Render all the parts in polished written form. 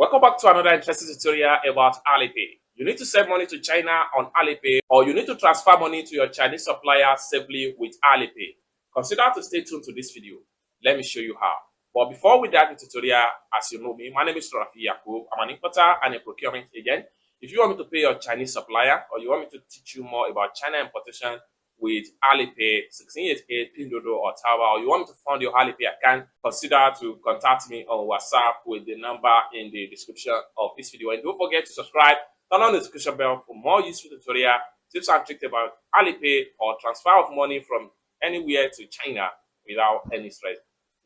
Welcome back to another interesting tutorial about Alipay. You need to send money to China on Alipay, or you need to transfer money to your Chinese supplier safely with Alipay. Consider to stay tuned to this video. Let me show you how. But before we dive into the tutorial, as you know me, my name is Rafi Yakub. I'm an importer and a procurement agent. If you want me to pay your Chinese supplier, or you want me to teach you more about China importation with Alipay, 1688, pinduoduo, or Tower, or you want me to fund your Alipay account, consider to contact me on WhatsApp with the number in the description of this video. And don't forget to subscribe, turn on the notification bell for more useful tutorial, tips and tricks about Alipay or transfer of money from anywhere to China without any stress.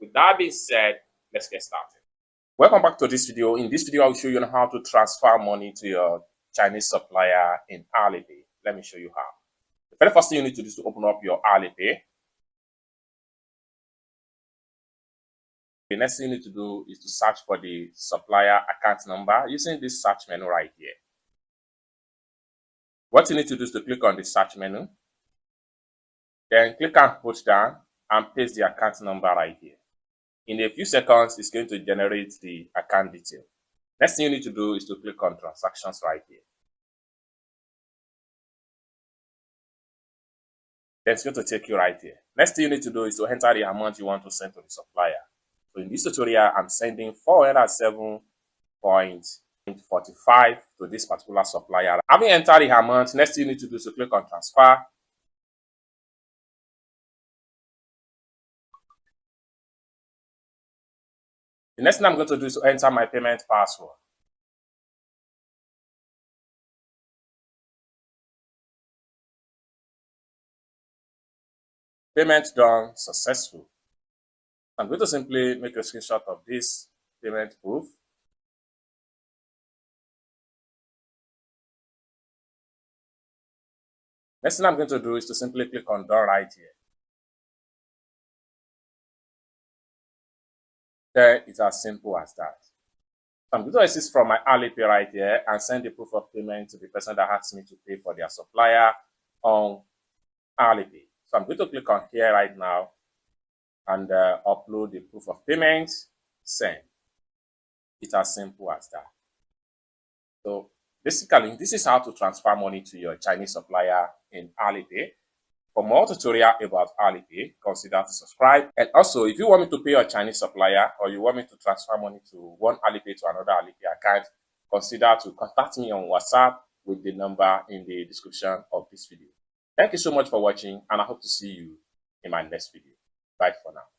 With that being said, let's get started. Welcome back to this video. In this video, I'll show you how to transfer money to your Chinese supplier in Alipay. Let me show you how. The very first thing you need to do is to open up your Alipay. The next thing you need to do is to search for the supplier account number using this search menu right here. What you need to do is to click on the search menu, then click and hold down and paste the account number right here. In a few seconds, it's going to generate the account detail. Next thing you need to do is to click on transactions right here. Then it's going to take you right here. Next thing you need to do is to enter the amount you want to send to the supplier. So in this tutorial, I'm sending 407.45 to this particular supplier. Having entered the amount, next thing you need to do is to click on transfer. The next thing I'm going to do is to enter my payment password. Payment done successful. I'm going to simply make a screenshot of this payment proof. Next thing I'm going to do is to simply click on done right here. Then it's as simple as that. I'm going to assist from my Alipay right here and send the proof of payment to the person that asks me to pay for their supplier on Alipay. So I'm going to click on here right now and upload the proof of payment, send. It's as simple as that. So basically, this is how to transfer money to your Chinese supplier in Alipay. For more tutorial about Alipay, consider to subscribe. And also, if you want me to pay your Chinese supplier or you want me to transfer money to one Alipay to another Alipay account, consider to contact me on WhatsApp with the number in the description of this video. Thank you so much for watching, and I hope to see you in my next video. Bye for now.